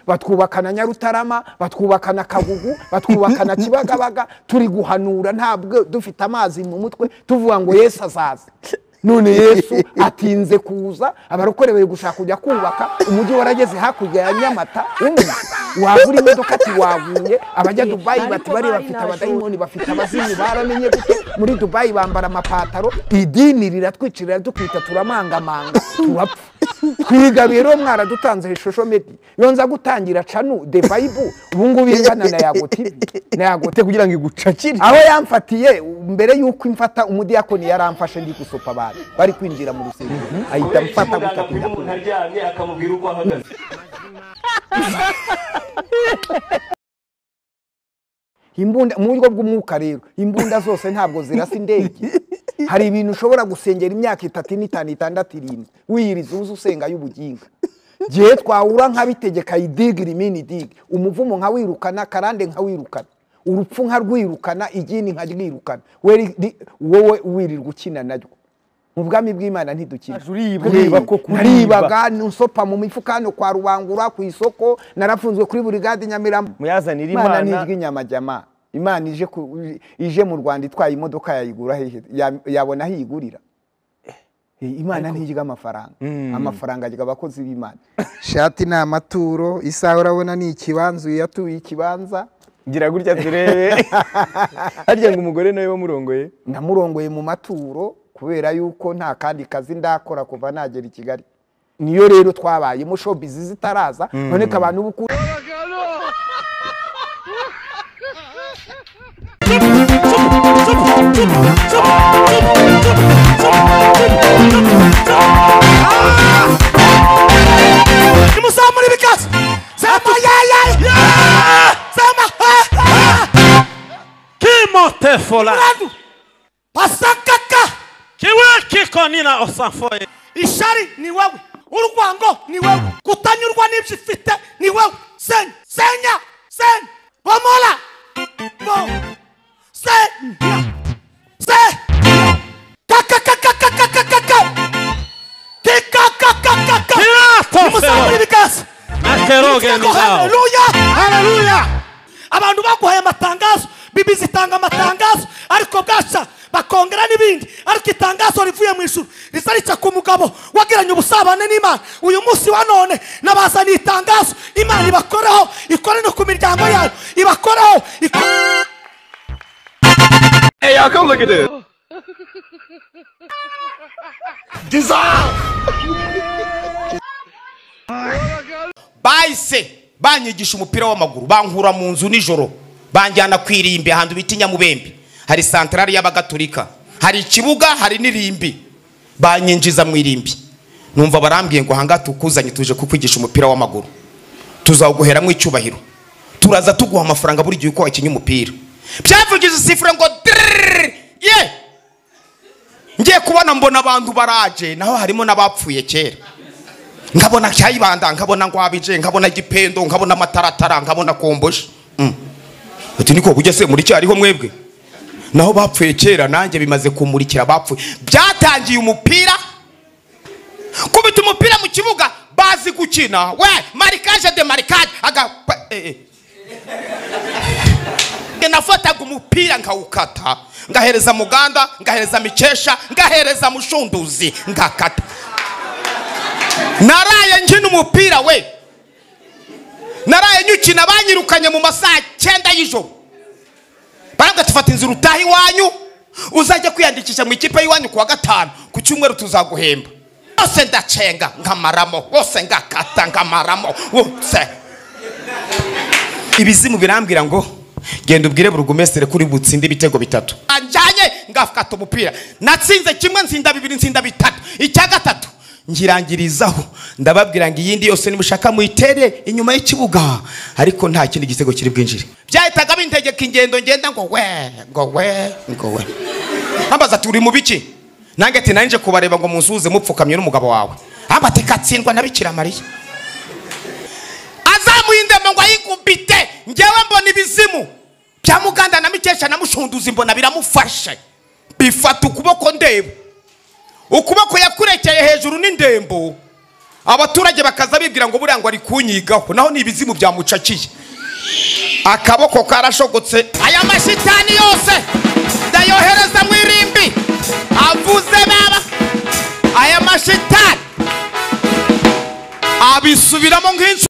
batwubakana Nyarutarama, batwubakana Kagugu, batwubakana Kibagabaga, turi guhanura ntabwo dufite amazi mu mutwe tuvuga ngo Yesu azaza. None Yesu atinze kuza, abarokorewe gushaka kujya kubaka umujyi warageze hakurya ya Nyamata, wagura imodoka ati waguye, abajya Dubai bati bari bafite abadayimoni, bafite abazimu, baramenye gute muri Dubai bambara amapataro, idini riratwicirira dukwita turamangamanga turapfa. Kwiga rero mwara dutanze ishusho medi yonza gutangira canu the Bible ubungu bingana na Yago TV na Yago te kugira ngo igucakire aho yamfatiye mbere yuko imfata umudiyakoni yaramfashe ndi gusopa abantu bari kwinjira mu rusengero ahita mfata gutaka umuntu aryamye akamubwira uko ahagaze. Imbunda mu buryo bw'umwuka rero imbunda zose ntabwo zirasa indege. Hari ibintu ushobora gusengera imyaka 3 5 6 7 wiyiriza uzu usenga y'ubuginga. Gihe twahura nkabitegeka idigiri mini dig umuvumo nka wirukana karande nka wirukana urupfu nka rwirukana igini nka rwirukana wowe wirirwa ukina naryo. Mu bwami bw'Imana ntidukina. Naribaga nsopa mu mifukano kwa Rubangura ku isoko narafunzwe kuri Brigade Nyamirambo. Muyazanira Imana nijwi Nyamajama. Imana ije mu Rwanda itwaye imodoka yayigura hehe yabona hiyigurira. Imana ntiyiga amafaranga. Amafaranga agiga abakozi b'Imana. Shati na amaturo isaha urabona ni ikibanza yatuye ikibanza. Ngira gutya turebe. Harya ngo umugore nawe wamurongoye? Namurongoye mu maturo kubera yuko nta kandi kazi ndakora kuva nagera i Kigali. Niyo rero twabaye mu showbiz zitaraza none ka abantu bukuru Musamuri bikaze Sama Sama Kimote fola Pasakaka Kiwe kiko nina osanfoye Ishari ni wewe Urwango ni wewe Kutanyurwa n'ibyo ufite ni wewe Senya Bomola Bo Senya Haleluya abantu baguhaye amatangazo bibi zitanga amatangazo ariko bwaca bakongera n'ibindi ariko itangazo rivuye mu ijuru risarica ku mugabo wagiranye ubusabane n'Imana uyu munsi wa none nabazana itangazo Imana ibakoreho ikore no ku miryango yayo ibakoreho Hey y'all, come look at this. Dissolve. Baise banyigisha umupira w'amaguru bankura mu nzu nijoro banjyana kwirimbi ahantu biti Nyamubembe hari centrale y'abagatolika hari ikibuga hari nirimbi banyinjiza mu irimbi numva barambwiye ngo hanga tukuzanye tuje kukwigisha umupira w'amaguru tuzaguhera mu icyubahiro turaza tuguha amafaranga buri gihe uko wakinye umupira byavugize sifure ngo ye ngiye kubona mbona abantu baraje naho harimo nabapfuye kera nkabona cyayibanda nkabona ngwabije nkabona gipendo nkabona mataratara nkabona komboshe ati niko bugese muri cyariho mwebwe naho bapfuye kera nanjye bimaze kumurikira bapfuye byatangiye umupira kubita umupira mu kibuga bazi gukina we marikage de marikage aga nafataga umupira nkawukata ngahereza muganda ngahereza mikesha ngahereza mushunduzi ngakata naraye nkina umupira we naraye nyukina banyirukanye mu masaha 9 y'ijoro baranga tufata inzira utahi wanyu uzajya kwiyandikisha mu ikipe y'iwanyu kuwa 5 ku cyumweru tuzaguhemba bose ndacenga nkamaramo bose ngakata nkamaramo bose ibizimu birambwira ngo genda ubwire burugumestere kuri butsinde ibitego 3 anjanye ngafata umupira natsinze kimwe nzinda 2 nzinda 3 icya gatatu ngirangirizaho ndababwira ngo iyindi yose nimushaka muyitere inyuma y'ikibuga ariko nta kindi gitego kiri bwinjire byahitaga bintegeka ingendo ngenda ngo we ambaza turi mu biki nange ati nanje kubareba ngo munsuze mupfukamye n'umugabo wawe ambate katsindwa nabikira Mariya azamuhindema ngo ayikubite ngewe mbona ibizimu bya muganda na mikesha na mushunduzi mbona biramufashe bifata ukuboko ndeba ukuboko yakurekeye hejuru n'indembo abaturage bakaza bibwira ngo buriya ngo ari kunyigaho, naho ni ibizimu byamucakiye, akaboko karashogotse. Aya mashitani yose ndayohereza mu irimbi, avuze baba aya mashitani abisubiramo nk'inzu.